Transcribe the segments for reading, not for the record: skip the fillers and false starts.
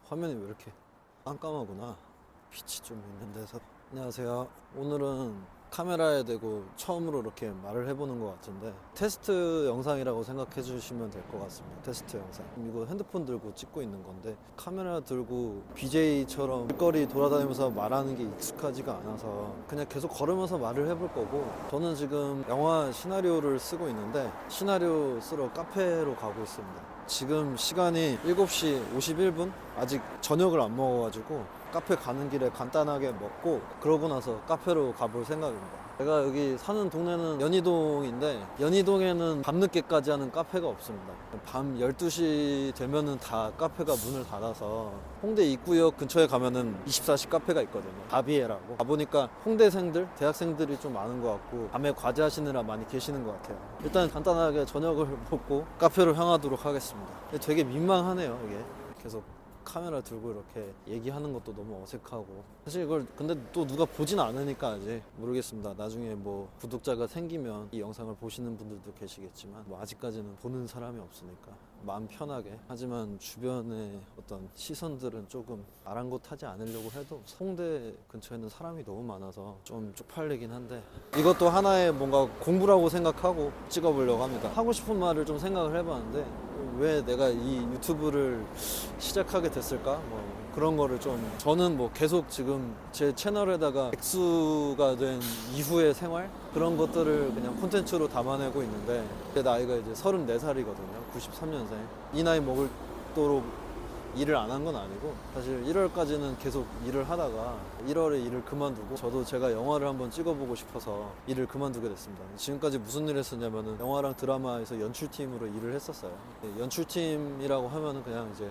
화면이 왜 이렇게 깜깜하구나. 빛이 좀 있는 데서. 안녕하세요. 오늘은 카메라에 대고 처음으로 이렇게 말을 해보는 것 같은데 테스트 영상이라고 생각해 주시면 될 것 같습니다. 테스트 영상. 이거 핸드폰 들고 찍고 있는 건데 카메라 들고 BJ처럼 길거리 돌아다니면서 말하는 게 익숙하지가 않아서 그냥 계속 걸으면서 말을 해볼 거고, 저는 지금 영화 시나리오를 쓰고 있는데 시나리오 쓰러 카페로 가고 있습니다. 지금 시간이 7시 51분? 아직 저녁을 안 먹어가지고 카페 가는 길에 간단하게 먹고 그러고 나서 카페로 가볼 생각입니다. 제가 여기 사는 동네는 연희동인데 연희동에는 밤늦게까지 하는 카페가 없습니다. 밤 12시 되면은 다 카페가 문을 닫아서 홍대 입구역 근처에 가면은 24시 카페가 있거든요. 바비에라고. 가보니까 홍대생들, 대학생들이 좀 많은 것 같고 밤에 과제하시느라 많이 계시는 것 같아요. 일단 간단하게 저녁을 먹고 카페로 향하도록 하겠습니다. 되게 민망하네요, 이게. 계속 카메라 들고 이렇게 얘기하는 것도 너무 어색하고, 사실 이걸 근데 또 누가 보진 않으니까 아직 모르겠습니다. 나중에 뭐 구독자가 생기면 이 영상을 보시는 분들도 계시겠지만 뭐 아직까지는 보는 사람이 없으니까 마음 편하게. 하지만 주변의 어떤 시선들은 조금 아랑곳하지 않으려고 해도 홍대 근처에는 사람이 너무 많아서 좀 쪽팔리긴 한데 이것도 하나의 뭔가 공부라고 생각하고 찍어보려고 합니다. 하고 싶은 말을 좀 생각을 해봤는데 왜 내가 이 유튜브를 시작하게 됐을까? 뭐 그런 거를 좀, 저는 뭐 계속 지금 제 채널에다가 백수가 된 이후의 생활? 그런 것들을 그냥 콘텐츠로 담아내고 있는데 제 나이가 이제 34살이거든요. 93년생. 이 나이 먹을도록 일을 안 한 건 아니고 사실 1월까지는 계속 일을 하다가 1월에 일을 그만두고, 저도 제가 영화를 한번 찍어보고 싶어서 일을 그만두게 됐습니다. 지금까지 무슨 일을 했었냐면은 영화랑 드라마에서 연출팀으로 일을 했었어요. 연출팀이라고 하면은 그냥 이제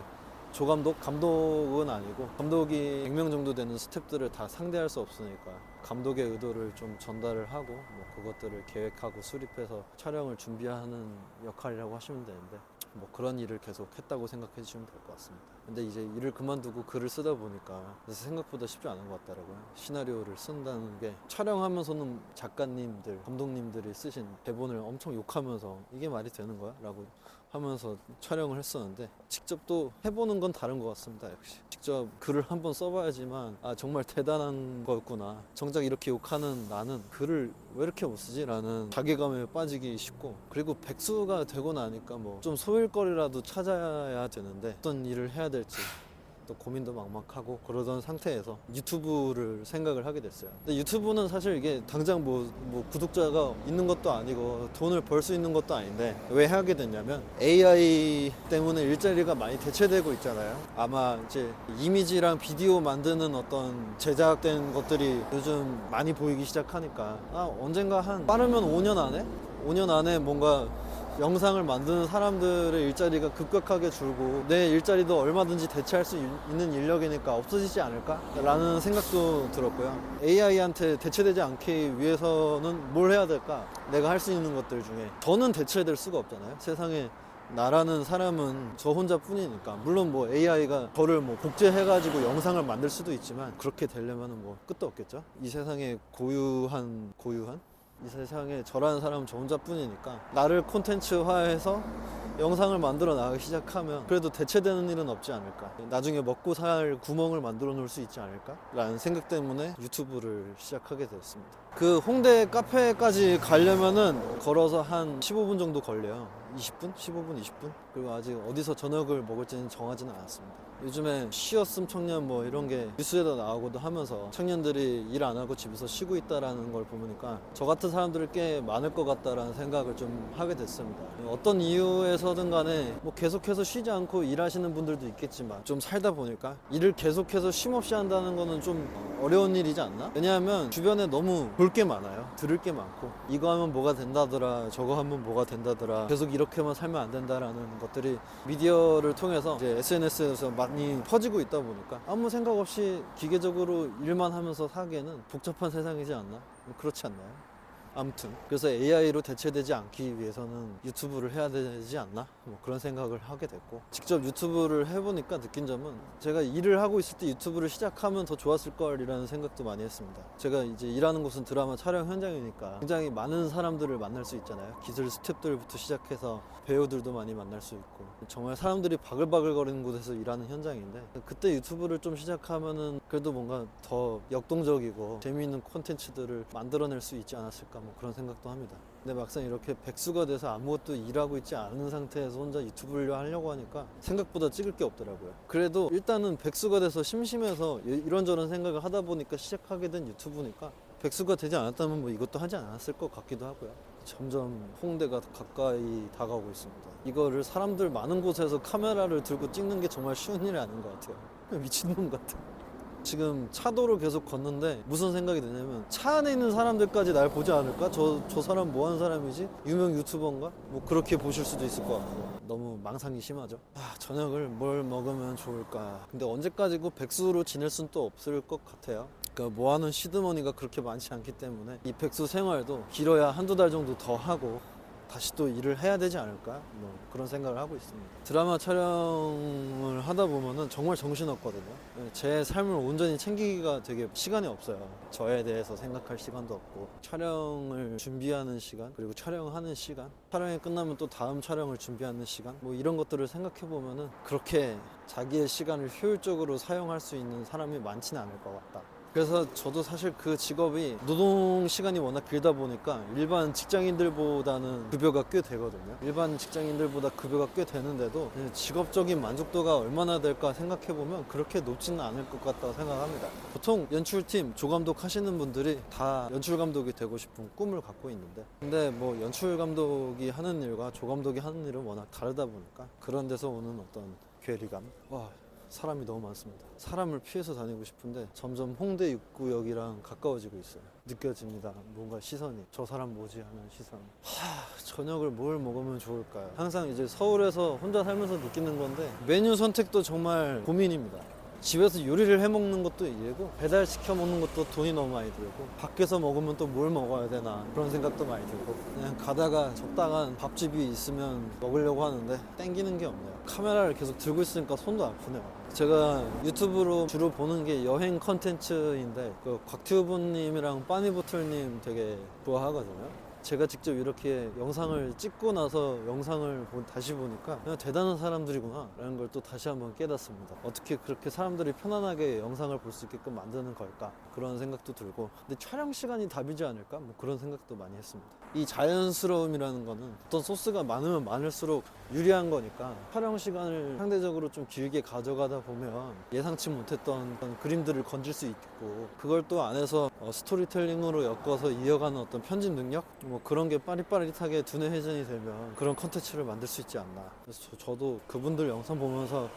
조감독? 감독은 아니고, 감독이 100명 정도 되는 스태프들을 다 상대할 수 없으니까 감독의 의도를 좀 전달을 하고 뭐 그것들을 계획하고 수립해서 촬영을 준비하는 역할이라고 하시면 되는데 뭐 그런 일을 계속 했다고 생각해 주시면 될 것 같습니다. 근데 이제 일을 그만두고 글을 쓰다 보니까 생각보다 쉽지 않은 것 같더라고요. 시나리오를 쓴다는 게 촬영하면서는 작가님들, 감독님들이 쓰신 대본을 엄청 욕하면서 이게 말이 되는 거야? 라고 하면서 촬영을 했었는데 직접 또 해보는 건 다른 것 같습니다. 역시 직접 글을 한번 써봐야지만 아 정말 대단한 거였구나, 정작 이렇게 욕하는 나는 글을 왜 이렇게 못 쓰지? 라는 자괴감에 빠지기 쉽고, 그리고 백수가 되고 나니까 뭐 좀 소일거리라도 찾아야 되는데 어떤 일을 해야 될지 또 고민도 막막하고 그러던 상태에서 유튜브를 생각을 하게 됐어요. 근데 유튜브는 사실 이게 당장 뭐 구독자가 있는 것도 아니고 돈을 벌 수 있는 것도 아닌데 왜 하게 됐냐면 AI 때문에 일자리가 많이 대체되고 있잖아요. 아마 이제 이미지랑 비디오 만드는 어떤 제작된 것들이 요즘 많이 보이기 시작하니까 언젠가 한 빠르면 5년 안에 뭔가 영상을 만드는 사람들의 일자리가 급격하게 줄고 내 일자리도 얼마든지 대체할 수 있는 인력이니까 없어지지 않을까? 라는 생각도 들었고요. AI한테 대체되지 않기 위해서는 뭘 해야 될까? 내가 할 수 있는 것들 중에 저는 대체될 수가 없잖아요. 세상에 나라는 사람은 저 혼자 뿐이니까. 물론 뭐 AI가 저를 뭐 복제해가지고 영상을 만들 수도 있지만 그렇게 되려면 뭐 끝도 없겠죠. 이 세상에 고유한 이 세상에 저라는 사람은 저 혼자뿐이니까 나를 콘텐츠화해서 영상을 만들어 나가기 시작하면 그래도 대체되는 일은 없지 않을까, 나중에 먹고 살 구멍을 만들어 놓을 수 있지 않을까 라는 생각 때문에 유튜브를 시작하게 되었습니다. 그 홍대 카페까지 가려면은 걸어서 한 15분 정도 걸려요. 20분? 15분? 20분? 그리고 아직 어디서 저녁을 먹을지는 정하지는 않았습니다. 요즘에 쉬었음 청년 뭐 이런 게 뉴스에도 나오고도 하면서 청년들이 일 안 하고 집에서 쉬고 있다라는 걸 보니까 저 같은 사람들이 꽤 많을 것 같다라는 생각을 좀 하게 됐습니다. 어떤 이유에서든 간에 뭐 계속해서 쉬지 않고 일하시는 분들도 있겠지만 좀 살다 보니까 일을 계속해서 쉼없이 한다는 거는 좀 어려운 일이지 않나? 왜냐하면 주변에 너무 볼 게 많아요. 들을 게 많고 이거 하면 뭐가 된다더라, 저거 하면 뭐가 된다더라, 계속 이렇게만 살면 안 된다라는 것들이 미디어를 통해서 이제 SNS에서 많이 퍼지고 있다 보니까 아무 생각 없이 기계적으로 일만 하면서 사기에는 복잡한 세상이지 않나? 그렇지 않나요? 아무튼 그래서 AI로 대체되지 않기 위해서는 유튜브를 해야 되지 않나? 뭐 그런 생각을 하게 됐고, 직접 유튜브를 해보니까 느낀 점은 제가 일을 하고 있을 때 유튜브를 시작하면 더 좋았을 걸이라는 생각도 많이 했습니다. 제가 이제 일하는 곳은 드라마 촬영 현장이니까 굉장히 많은 사람들을 만날 수 있잖아요. 기술 스태프들부터 시작해서 배우들도 많이 만날 수 있고, 정말 사람들이 바글바글거리는 곳에서 일하는 현장인데, 그때 유튜브를 좀 시작하면은 그래도 뭔가 더 역동적이고 재미있는 콘텐츠들을 만들어낼 수 있지 않았을까, 뭐 그런 생각도 합니다. 근데 막상 이렇게 백수가 돼서 아무것도 일하고 있지 않은 상태에서 혼자 유튜브를 하려고 하니까 생각보다 찍을 게 없더라고요. 그래도 일단은 백수가 돼서 심심해서 이런저런 생각을 하다 보니까 시작하게 된 유튜브니까, 백수가 되지 않았다면 뭐 이것도 하지 않았을 것 같기도 하고요. 점점 홍대가 가까이 다가오고 있습니다. 이거를 사람들 많은 곳에서 카메라를 들고 찍는 게 정말 쉬운 일이 아닌 것 같아요. 미친놈 같아. 지금 차도를 계속 걷는데 무슨 생각이 드냐면, 차 안에 있는 사람들까지 날 보지 않을까? 저 사람 뭐 하는 사람이지? 유명 유튜버인가? 뭐 그렇게 보실 수도 있을 것 같고, 너무 망상이 심하죠. 저녁을 뭘 먹으면 좋을까? 근데 언제까지고 백수로 지낼 순 또 없을 것 같아요. 그러니까 뭐하는 시드머니가 그렇게 많지 않기 때문에 이 백수 생활도 길어야 한두 달 정도 더 하고 다시 또 일을 해야 되지 않을까, 뭐 그런 생각을 하고 있습니다. 드라마 촬영을 하다 보면은 정말 정신없거든요. 제 삶을 온전히 챙기기가 되게 시간이 없어요. 저에 대해서 생각할 시간도 없고, 촬영을 준비하는 시간, 그리고 촬영하는 시간, 촬영이 끝나면 또 다음 촬영을 준비하는 시간, 뭐 이런 것들을 생각해 보면은 그렇게 자기의 시간을 효율적으로 사용할 수 있는 사람이 많지는 않을 것 같다. 그래서 저도 사실 그 직업이 노동 시간이 워낙 길다 보니까 일반 직장인들보다는 급여가 꽤 되거든요. 일반 직장인들보다 급여가 꽤 되는데도 직업적인 만족도가 얼마나 될까 생각해보면 그렇게 높지는 않을 것 같다고 생각합니다. 보통 연출팀, 조감독 하시는 분들이 다 연출감독이 되고 싶은 꿈을 갖고 있는데, 근데 뭐 연출감독이 하는 일과 조감독이 하는 일은 워낙 다르다 보니까 그런 데서 오는 어떤 괴리감, 사람이 너무 많습니다. 사람을 피해서 다니고 싶은데 점점 홍대 입구역이랑 가까워지고 있어요. 느껴집니다. 뭔가 시선이, 저 사람 뭐지 하는 시선. 저녁을 뭘 먹으면 좋을까요? 항상 이제 서울에서 혼자 살면서 느끼는 건데, 메뉴 선택도 정말 고민입니다. 집에서 요리를 해 먹는 것도 일이고, 배달 시켜 먹는 것도 돈이 너무 많이 들고, 밖에서 먹으면 또 뭘 먹어야 되나 그런 생각도 많이 들고, 그냥 가다가 적당한 밥집이 있으면 먹으려고 하는데 땡기는 게 없네요. 카메라를 계속 들고 있으니까 손도 아프네요. 제가 유튜브로 주로 보는 게 여행 컨텐츠인데, 그 곽튜브님이랑 빠니보틀님 되게 좋아하거든요. 제가 직접 이렇게 영상을 찍고 나서 영상을 다시 보니까 그냥 대단한 사람들이구나 라는 걸 또 다시 한번 깨닫습니다. 어떻게 그렇게 사람들이 편안하게 영상을 볼 수 있게끔 만드는 걸까, 그런 생각도 들고, 근데 촬영 시간이 답이지 않을까, 뭐 그런 생각도 많이 했습니다. 이 자연스러움이라는 거는 어떤 소스가 많으면 많을수록 유리한 거니까, 촬영 시간을 상대적으로 좀 길게 가져가다 보면 예상치 못했던 어떤 그림들을 건질 수 있고, 그걸 또 안에서 스토리텔링으로 엮어서 이어가는 어떤 편집 능력, 뭐 그런 게 빠릿빠릿하게 두뇌 회전이 되면 그런 컨텐츠를 만들 수 있지 않나. 그래서 저도 그분들 영상 보면서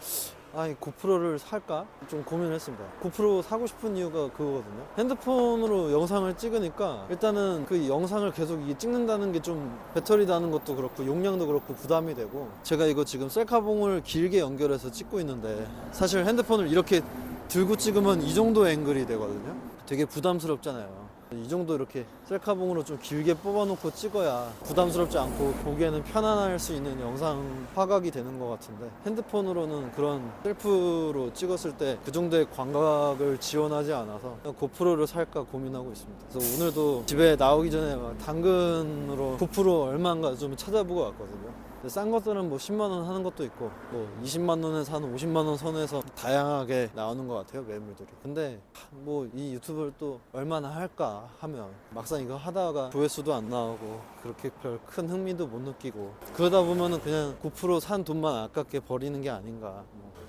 이 고프로를 살까 좀 고민했습니다. 고프로 사고 싶은 이유가 그거거든요. 핸드폰으로 영상을 찍으니까 일단은 그 영상을 계속 찍는다는 게 좀 배터리 다는 것도 그렇고 용량도 그렇고 부담이 되고, 제가 이거 지금 셀카봉을 길게 연결해서 찍고 있는데, 사실 핸드폰을 이렇게 들고 찍으면 이 정도 앵글이 되거든요. 되게 부담스럽잖아요. 이 정도 이렇게 셀카봉으로 좀 길게 뽑아놓고 찍어야 부담스럽지 않고 보기에는 편안할 수 있는 영상 화각이 되는 것 같은데, 핸드폰으로는 그런 셀프로 찍었을 때 그 정도의 광각을 지원하지 않아서 고프로를 살까 고민하고 있습니다. 그래서 오늘도 집에 나오기 전에 당근으로 고프로 얼마인가 좀 찾아보고 왔거든요. 싼 것들은 뭐 10만원 하는 것도 있고, 뭐 20만원에서 한 50만원 선에서 다양하게 나오는 것 같아요, 매물들이. 근데 뭐 이 유튜브를 또 얼마나 할까 하면 막상 이거 하다가 조회수도 안 나오고 그렇게 별 큰 흥미도 못 느끼고, 그러다 보면은 그냥 9% 산 돈만 아깝게 버리는 게 아닌가.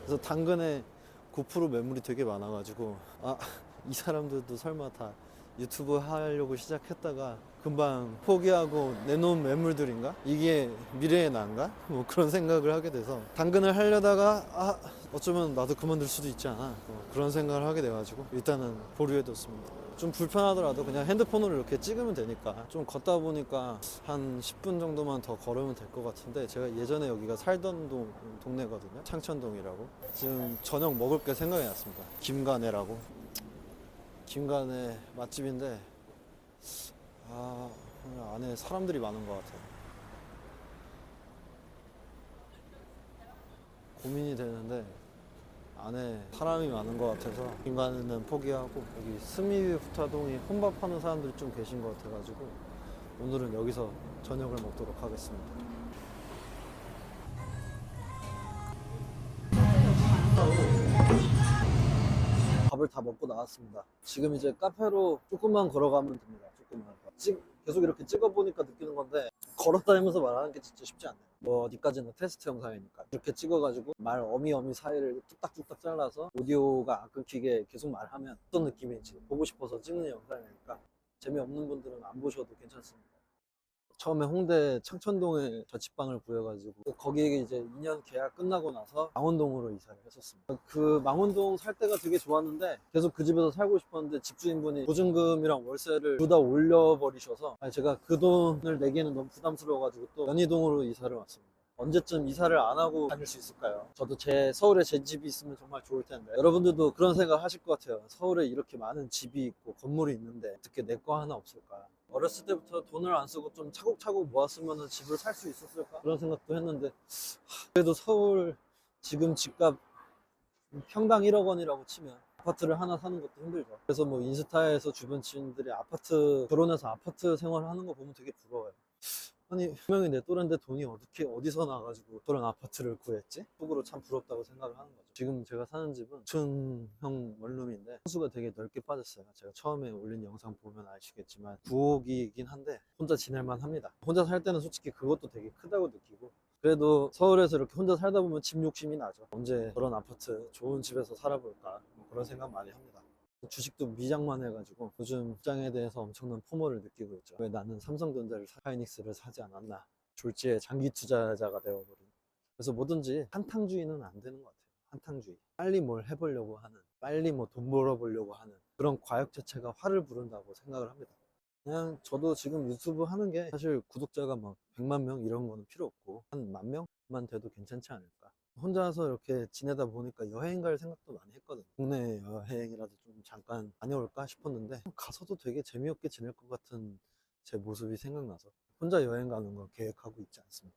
그래서 당근에 9% 매물이 되게 많아가지고, 이 사람들도 설마 다 유튜브 하려고 시작했다가 금방 포기하고 내놓은 매물들인가? 이게 미래의 난가? 뭐 그런 생각을 하게 돼서, 당근을 하려다가 어쩌면 나도 그만둘 수도 있지 않아, 그런 생각을 하게 돼가지고 일단은 보류해뒀습니다. 좀 불편하더라도 그냥 핸드폰으로 이렇게 찍으면 되니까, 좀 걷다 보니까 한 10분 정도만 더 걸으면 될 것 같은데, 제가 예전에 여기가 살던 동네거든요. 창천동이라고. 지금 저녁 먹을 게 생각이 났습니다. 김간애라고. 김간애 맛집인데 안에 사람들이 많은 것 같아요. 고민이 되는데 안에 사람이 많은 것 같아서 인간은 포기하고 여기 스미부타동이 혼밥하는 사람들이 좀 계신 것 같아가지고 오늘은 여기서 저녁을 먹도록 하겠습니다. 밥을 다 먹고 나왔습니다. 지금 이제 카페로 조금만 걸어가면 됩니다. 조금만. 계속 이렇게 찍어보니까 느끼는 건데 걸어다니면서 말하는 게 진짜 쉽지 않네요. 뭐 어디까지는 테스트 영상이니까 이렇게 찍어가지고 말 어미어미 사이를 뚝딱뚝딱 잘라서 오디오가 안 끊기게 계속 말하면 어떤 느낌인지 보고 싶어서 찍는 영상이니까 재미없는 분들은 안 보셔도 괜찮습니다. 처음에 홍대 창천동에 자취방을 구해가지고 거기에 이제 2년 계약 끝나고 나서 망원동으로 이사를 했었습니다. 그 망원동 살 때가 되게 좋았는데 계속 그 집에서 살고 싶었는데 집주인분이 보증금이랑 월세를 둘 다 올려버리셔서 제가 그 돈을 내기에는 너무 부담스러워가지고 또 연희동으로 이사를 왔습니다. 언제쯤 이사를 안 하고 다닐 수 있을까요? 저도 서울에 제 집이 있으면 정말 좋을 텐데 여러분들도 그런 생각 하실 것 같아요. 서울에 이렇게 많은 집이 있고 건물이 있는데 어떻게 내 거 하나 없을까? 어렸을 때부터 돈을 안 쓰고 좀 차곡차곡 모았으면 집을 살 수 있었을까? 그런 생각도 했는데 그래도 서울 지금 집값 평당 1억 원이라고 치면 아파트를 하나 사는 것도 힘들죠. 그래서 뭐 인스타에서 주변 지인들이 아파트 결혼해서 아파트 생활하는 거 보면 되게 부러워요. 아니 분명히 내 또래인데 돈이 어디서 나가지고 그런 아파트를 구했지? 속으로 참 부럽다고 생각을 하는 거죠. 지금 제가 사는 집은 5층형 원룸인데 호수가 되게 넓게 빠졌어요. 제가 처음에 올린 영상 보면 아시겠지만 9억이긴 한데 혼자 지낼만 합니다. 혼자 살 때는 솔직히 그것도 되게 크다고 느끼고 그래도 서울에서 이렇게 혼자 살다 보면 집 욕심이 나죠. 언제 그런 아파트 좋은 집에서 살아볼까 뭐 그런 생각 많이 합니다. 주식도 미장만 해가지고 요즘 시장에 대해서 엄청난 포모를 느끼고 있죠. 왜 나는 삼성전자를 하이닉스를 사지 않았나. 졸지에 장기 투자자가 되어버린. 그래서 뭐든지 한탕주의는 안 되는 것 같아요. 한탕주의. 빨리 뭘 해보려고 하는, 빨리 뭐 돈 벌어보려고 하는 그런 과욕 자체가 화를 부른다고 생각을 합니다. 그냥 저도 지금 유튜브 하는 게 사실 구독자가 막 100만 명 이런 거는 필요 없고 한 10,000명만 돼도 괜찮지 않을까. 혼자서 이렇게 지내다 보니까 여행 갈 생각도 많이 했거든요. 국내 여행이라도 좀 잠깐 다녀올까 싶었는데 가서도 되게 재미없게 지낼 것 같은 제 모습이 생각나서 혼자 여행 가는 거 계획하고 있지 않습니다.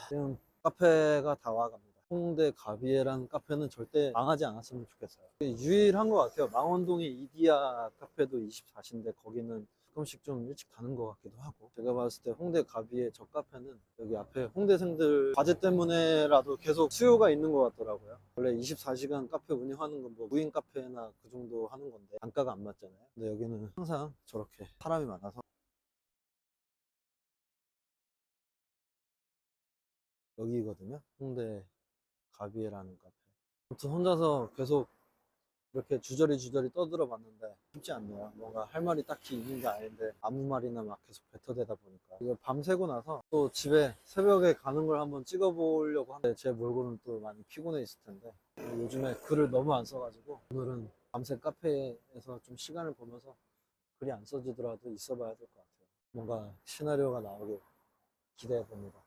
지금 카페가 다 와갑니다. 홍대 가비에라는 카페는 절대 망하지 않았으면 좋겠어요. 유일한 것 같아요. 망원동의 이디야 카페도 24시인데 거기는 조금씩 좀 일찍 가는 것 같기도 하고 제가 봤을 때 홍대 가비의 저 카페는 여기 앞에 홍대생들 과제 때문에라도 계속 수요가 있는 것 같더라고요. 원래 24시간 카페 운영하는 건 뭐 무인 카페나 그 정도 하는 건데 단가가 안 맞잖아요. 근데 여기는 항상 저렇게 사람이 많아서 여기거든요. 홍대 가비에라는 카페. 아무튼 혼자서 계속 이렇게 주저리 떠들어 봤는데 쉽지 않네요. 뭔가 할 말이 딱히 있는 게 아닌데 아무 말이나 막 계속 뱉어대다 보니까 이거 밤새고 나서 또 집에 새벽에 가는 걸 한번 찍어보려고 하는데 제 몰골은 또 많이 피곤해 있을 텐데 요즘에 글을 너무 안 써가지고 오늘은 밤새 카페에서 좀 시간을 보면서 글이 안 써지더라도 있어 봐야 될 것 같아요. 뭔가 시나리오가 나오길 기대해 봅니다.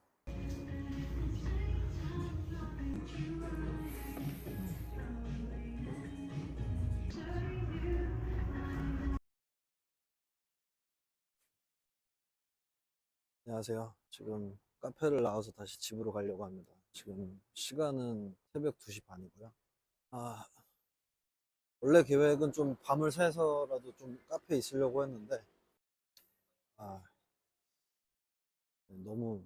안녕하세요. 지금 카페를 나와서 다시 집으로 가려고 합니다. 지금 시간은 새벽 2시 반이고요. 아, 원래 계획은 좀 밤을 새서라도 좀 카페에 있으려고 했는데, 아, 너무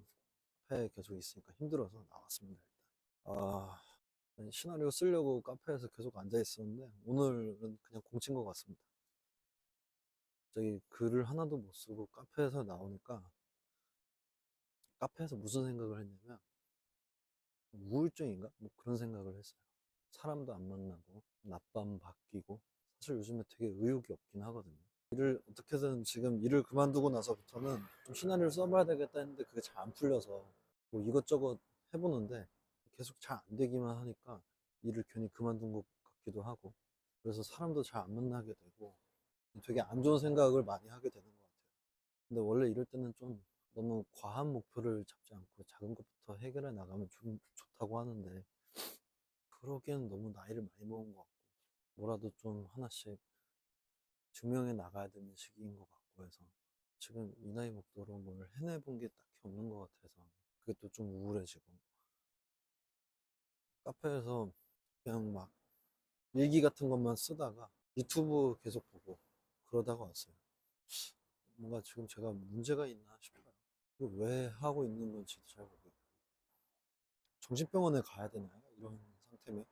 카페에 계속 있으니까 힘들어서 나왔습니다. 아, 시나리오 쓰려고 카페에서 계속 앉아 있었는데, 오늘은 그냥 공친 것 같습니다. 저기 글을 하나도 못 쓰고 카페에서 나오니까, 카페에서 무슨 생각을 했냐면, 우울증인가? 뭐 그런 생각을 했어요. 사람도 안 만나고, 낮밤 바뀌고, 사실 요즘에 되게 의욕이 없긴 하거든요. 일을 어떻게든 지금 일을 그만두고 나서부터는 좀 시나리오를 써봐야 되겠다 했는데 그게 잘 안 풀려서 뭐 이것저것 해보는데 계속 잘 안 되기만 하니까 일을 괜히 그만둔 것 같기도 하고 그래서 사람도 잘 안 만나게 되고 되게 안 좋은 생각을 많이 하게 되는 것 같아요. 근데 원래 이럴 때는 좀 너무 과한 목표를 잡지 않고 작은 것부터 해결해 나가면 좀 좋다고 하는데 그러기엔 너무 나이를 많이 먹은 것 같고 뭐라도 좀 하나씩 증명해 나가야 되는 시기인 것 같고 해서 지금 이 나이 먹도록 뭘 해내본 게 딱히 없는 것 같아서 그게 또 좀 우울해지고 카페에서 그냥 막 일기 같은 것만 쓰다가 유튜브 계속 보고 그러다가 왔어요. 뭔가 지금 제가 문제가 있나 싶어요. 이거 왜 하고 있는 건지도 잘 모르겠고 정신병원에 가야 되나요? 이런 상태면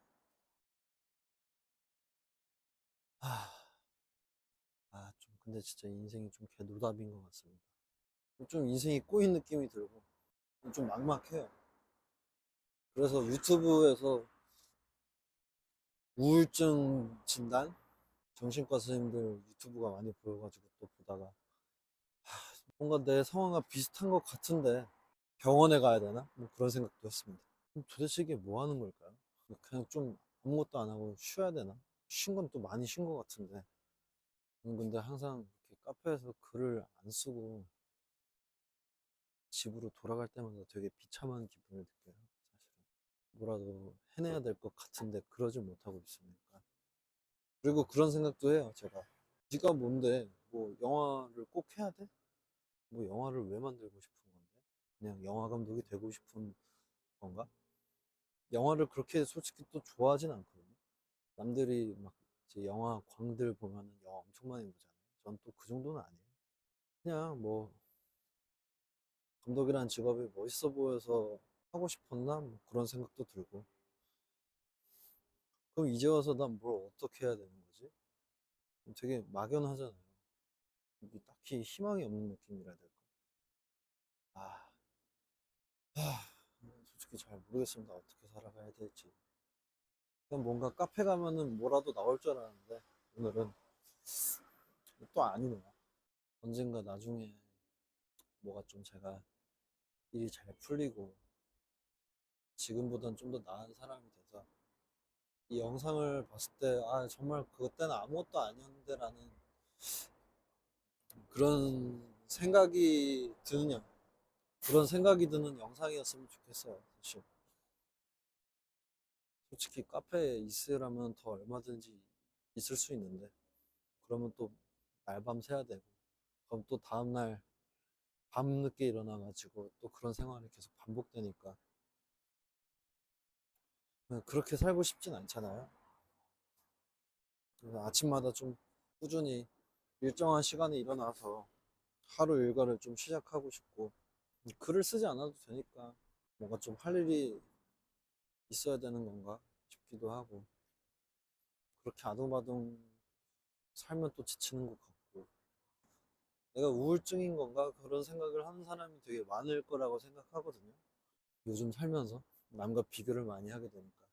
아, 좀 근데 진짜 인생이 좀 개노답인 것 같습니다. 좀 인생이 꼬인 느낌이 들고 좀 막막해요. 그래서 유튜브에서 우울증 진단? 정신과 선생님들 유튜브가 많이 보여가지고 또 보다가 뭔가 내 상황과 비슷한 것 같은데 병원에 가야 되나? 뭐 그런 생각도 했습니다. 그럼 도대체 이게 뭐 하는 걸까요? 그냥 좀 아무것도 안 하고 쉬어야 되나? 쉰 건 또 많이 쉰 것 같은데. 근데 항상 이렇게 카페에서 글을 안 쓰고 집으로 돌아갈 때마다 되게 비참한 기분을 느껴요. 사실은. 뭐라도 해내야 될 것 같은데 그러지 못하고 있으니까. 그리고 그런 생각도 해요, 제가. 네가 뭔데? 뭐 영화를 꼭 해야 돼? 뭐 영화를 왜 만들고 싶은 건데? 그냥 영화 감독이 되고 싶은 건가? 영화를 그렇게 솔직히 또 좋아하진 않거든요. 남들이 막 이제 영화 광들 보면은 영화 엄청 많이 보잖아요. 전 또 그 정도는 아니에요. 그냥 뭐 감독이라는 직업이 멋있어 보여서 하고 싶었나? 뭐 그런 생각도 들고. 그럼 이제 와서 난 뭘 어떻게 해야 되는 거지? 되게 막연하잖아요. 이게 딱히 희망이 없는 느낌이라 해야 될까? 아, 솔직히 잘 모르겠습니다. 어떻게 살아가야 될지. 그냥 뭔가 카페 가면은 뭐라도 나올 줄 알았는데 오늘은 또 아니네요. 언젠가 나중에 뭐가 좀 제가 일이 잘 풀리고 지금보단 좀 더 나은 사람이 돼서 이 영상을 봤을 때 정말 그때는 아무것도 아니었는데라는 그런 생각이 드는 그런 생각이 드는 영상이었으면 좋겠어요. 사실 솔직히 카페에 있으라면 더 얼마든지 있을 수 있는데 그러면 또 날밤 새야 되고 그럼 또 다음날 밤늦게 일어나가지고 또 그런 생활이 계속 반복되니까 그렇게 살고 싶진 않잖아요. 그래서 아침마다 좀 꾸준히 일정한 시간에 일어나서 하루 일과를 좀 시작하고 싶고 글을 쓰지 않아도 되니까 뭔가 좀 할 일이 있어야 되는 건가 싶기도 하고 그렇게 아둥바둥 살면 또 지치는 것 같고 내가 우울증인 건가 그런 생각을 하는 사람이 되게 많을 거라고 생각하거든요. 요즘 살면서 남과 비교를 많이 하게 되니까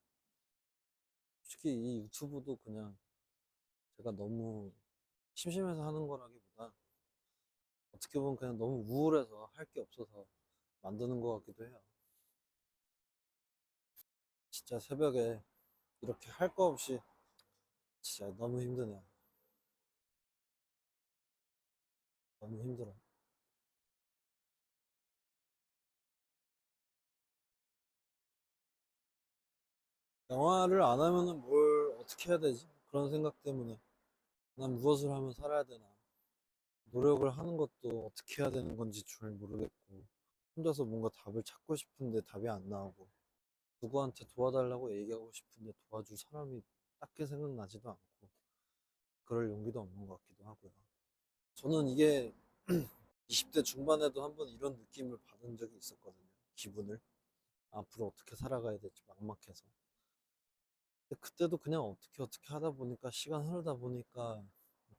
솔직히 이 유튜브도 그냥 제가 너무 심심해서 하는 거라기보다 어떻게 보면 그냥 너무 우울해서 할 게 없어서 만드는 것 같기도 해요. 진짜 새벽에 이렇게 할 거 없이 진짜 너무 힘드네요. 너무 힘들어. 영화를 안 하면은 뭘 어떻게 해야 되지? 그런 생각 때문에 난 무엇을 하면 살아야 되나? 노력을 하는 것도 어떻게 해야 되는 건지 잘 모르겠고 혼자서 뭔가 답을 찾고 싶은데 답이 안 나오고 누구한테 도와달라고 얘기하고 싶은데 도와줄 사람이 딱히 생각나지도 않고 그럴 용기도 없는 것 같기도 하고요. 저는 이게 20대 중반에도 한번 이런 느낌을 받은 적이 있었거든요. 기분을. 앞으로 어떻게 살아가야 될지 막막해서. 근데 그때도 그냥 어떻게 하다 보니까 시간 흐르다 보니까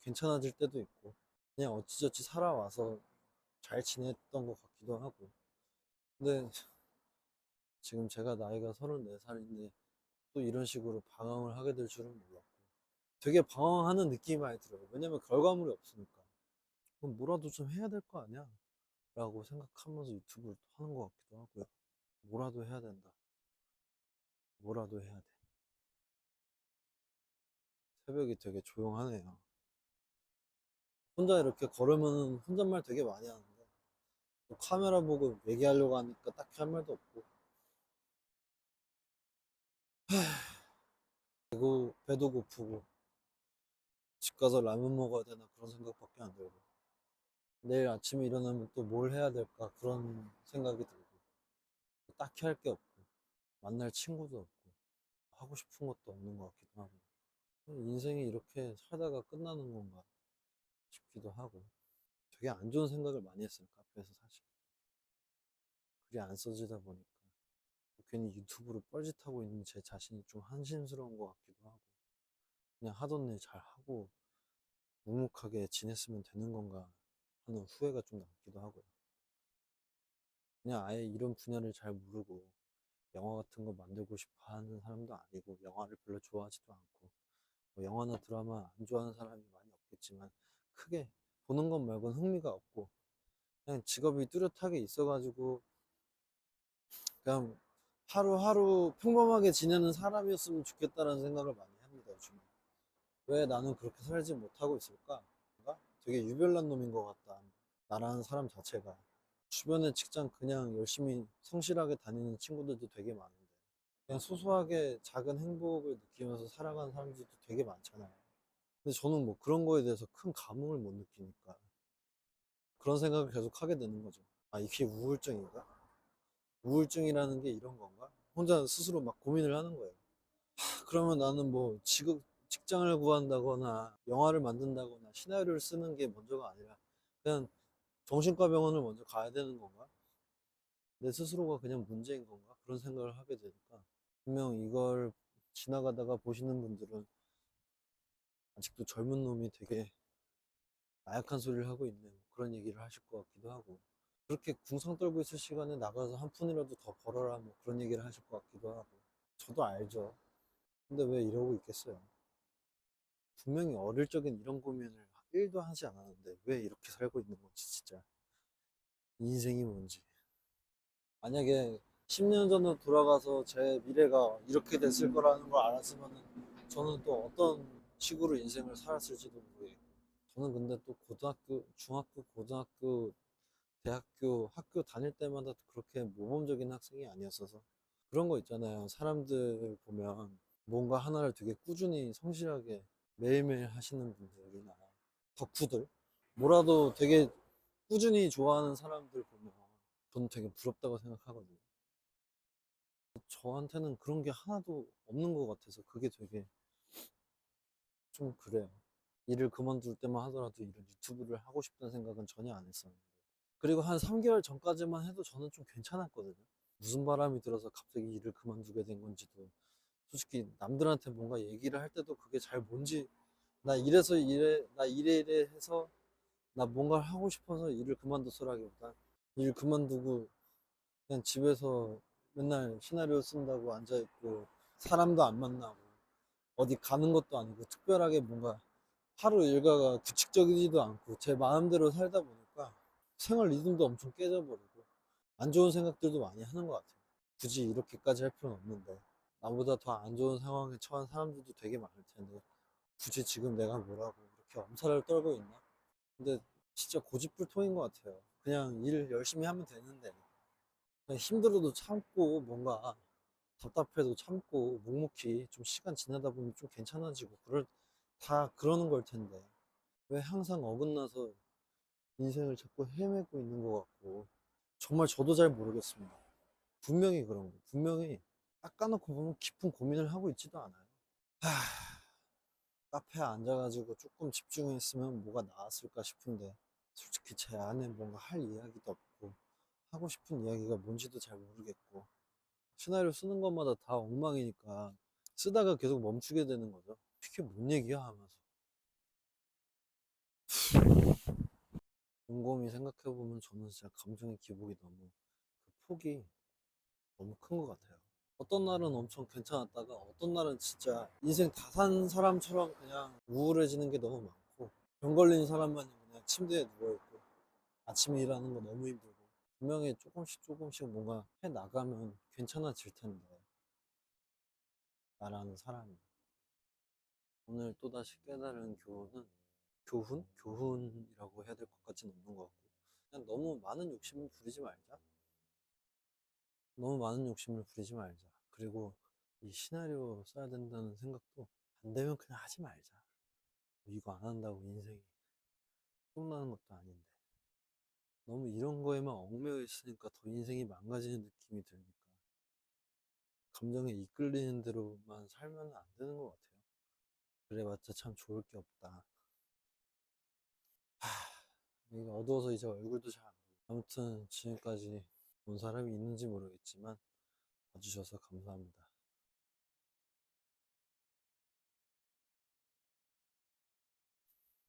괜찮아질 때도 있고 그냥 어찌저찌 살아와서 잘 지냈던 것 같기도 하고 근데 지금 제가 나이가 34살인데 또 이런 식으로 방황을 하게 될 줄은 몰랐고 되게 방황하는 느낌이 많이 들어요. 왜냐면 결과물이 없으니까. 그럼 뭐라도 좀 해야 될 거 아니야? 라고 생각하면서 유튜브를 또 하는 것 같기도 하고요. 뭐라도 해야 된다. 뭐라도 해야 돼. 새벽이 되게 조용하네요. 혼자 이렇게 걸으면 혼잣말 되게 많이 하는데 또 카메라 보고 얘기하려고 하니까 딱히 할 말도 없고 그리고 배도 고프고 집 가서 라면 먹어야 되나 그런 생각밖에 안 들고 내일 아침에 일어나면 또 뭘 해야 될까 그런 생각이 들고 딱히 할 게 없고 만날 친구도 없고 하고 싶은 것도 없는 것 같기도 하고 인생이 이렇게 살다가 끝나는 건가 싶기도 하고 되게 안 좋은 생각을 많이 했어요. 카페에서 사실 글이 안 써지다 보니까 괜히 유튜브로 뻘짓하고 있는 제 자신이 좀 한심스러운 것 같기도 하고 그냥 하던 일 잘 하고 묵묵하게 지냈으면 되는 건가 하는 후회가 좀 남기도 하고요. 그냥 아예 이런 분야를 잘 모르고 영화 같은 거 만들고 싶어 하는 사람도 아니고 영화를 별로 좋아하지도 않고 뭐 영화나 드라마 안 좋아하는 사람이 많이 없겠지만 크게 보는 것 말고는 흥미가 없고 그냥 직업이 뚜렷하게 있어가지고 그냥 하루하루 평범하게 지내는 사람이었으면 좋겠다라는 생각을 많이 합니다, 요즘에. 왜 나는 그렇게 살지 못하고 있을까? 뭔가 되게 유별난 놈인 것 같다. 나라는 사람 자체가. 주변에 직장 그냥 열심히 성실하게 다니는 친구들도 되게 많은데, 그냥 소소하게 작은 행복을 느끼면서 살아가는 사람들도 되게 많잖아요. 근데 저는 뭐 그런 거에 대해서 큰 감흥을 못 느끼니까 그런 생각을 계속 하게 되는 거죠. 아, 이게 우울증인가? 우울증이라는 게 이런 건가? 혼자 스스로 막 고민을 하는 거예요. 그러면 나는 뭐 직장을 구한다거나 영화를 만든다거나 시나리오를 쓰는 게 먼저가 아니라 그냥 정신과 병원을 먼저 가야 되는 건가? 내 스스로가 그냥 문제인 건가? 그런 생각을 하게 되니까 분명 이걸 지나가다가 보시는 분들은 아직도 젊은 놈이 되게 나약한 소리를 하고 있네 뭐 그런 얘기를 하실 것 같기도 하고 그렇게 궁상 떨고 있을 시간에 나가서 한 푼이라도 더 벌어라 뭐 그런 얘기를 하실 것 같기도 하고 저도 알죠. 근데 왜 이러고 있겠어요? 분명히 어릴 적엔 이런 고민을 1도 하지 않았는데 왜 이렇게 살고 있는 건지 진짜 인생이 뭔지 만약에 10년 전으로 돌아가서 제 미래가 이렇게 됐을 거라는 걸 알았으면 저는 또 어떤 식으로 인생을 살았을지도 모르겠고 저는 근데 또 고등학교, 중학교, 고등학교, 대학교, 학교 다닐 때마다 그렇게 모범적인 학생이 아니었어서 그런 거 있잖아요. 사람들 보면 뭔가 하나를 되게 꾸준히 성실하게 매일매일 하시는 분들이나 덕후들 뭐라도 되게 꾸준히 좋아하는 사람들 보면 저는 되게 부럽다고 생각하거든요. 저한테는 그런 게 하나도 없는 것 같아서 그게 되게 좀 그래요. 일을 그만둘 때만 하더라도 이런 유튜브를 하고 싶다는 생각은 전혀 안 했었는데 그리고 한 3개월 전까지만 해도 저는 좀 괜찮았거든요. 무슨 바람이 들어서 갑자기 일을 그만두게 된 건지도 솔직히 남들한테 뭔가 얘기를 할 때도 그게 잘 뭔지 나 이래서 이래 나 이래 해서 나 뭔가를 하고 싶어서 일을 그만뒀어라기보다 일 그만두고 그냥 집에서 맨날 시나리오 쓴다고 앉아있고 사람도 안 만나고 어디 가는 것도 아니고 특별하게 뭔가 하루 일과가 규칙적이지도 않고 제 마음대로 살다 보니까 생활 리듬도 엄청 깨져버리고 안 좋은 생각들도 많이 하는 것 같아요. 굳이 이렇게까지 할 필요는 없는데 나보다 더 안 좋은 상황에 처한 사람들도 되게 많을 텐데 굳이 지금 내가 뭐라고 이렇게 엄살을 떨고 있나? 근데 진짜 고집불통인 것 같아요. 그냥 일 열심히 하면 되는데 그냥 힘들어도 참고 뭔가 답답해도 참고 묵묵히 좀 시간 지나다 보면 좀 괜찮아지고 다 그러는 걸 텐데 왜 항상 어긋나서 인생을 자꾸 헤매고 있는 것 같고 정말 저도 잘 모르겠습니다. 분명히 그런 거 분명히 닦아놓고 보면 깊은 고민을 하고 있지도 않아요. 하, 카페에 앉아가지고 조금 집중했으면 뭐가 나았을까 싶은데 솔직히 제 안에 뭔가 할 이야기도 없고 하고 싶은 이야기가 뭔지도 잘 모르겠고 시나리오 쓰는 것마다 다 엉망이니까 쓰다가 계속 멈추게 되는 거죠. 이게 뭔 얘기야 하면서 곰곰이 생각해보면 저는 진짜 감정의 기복이 너무 그 폭이 너무 큰 것 같아요. 어떤 날은 엄청 괜찮았다가 어떤 날은 진짜 인생 다 산 사람처럼 그냥 우울해지는 게 너무 많고 병 걸린 사람만 그냥 침대에 누워있고 아침에 일하는 거 너무 힘들고 분명히 조금씩 조금씩 뭔가 해 나가면 괜찮아질 텐데 나라는 사람이 오늘 또다시 깨달은 교훈은 교훈이라고 해야 될 것 같지는 없는 것 같고 그냥 너무 많은 욕심을 부리지 말자. 너무 많은 욕심을 부리지 말자. 그리고 이 시나리오 써야 된다는 생각도 안 되면 그냥 하지 말자. 뭐 이거 안 한다고 인생이 끝나는 것도 아닌데. 너무 이런 거에만 얽매여 있으니까 더 인생이 망가지는 느낌이 드니까 감정에 이끌리는 대로만 살면 안 되는 것 같아요. 그래봤자 참 좋을 게 없다. 이게 어두워서 이제 얼굴도 잘 안 보여. 아무튼 지금까지 본 사람이 있는지 모르겠지만 봐주셔서 감사합니다.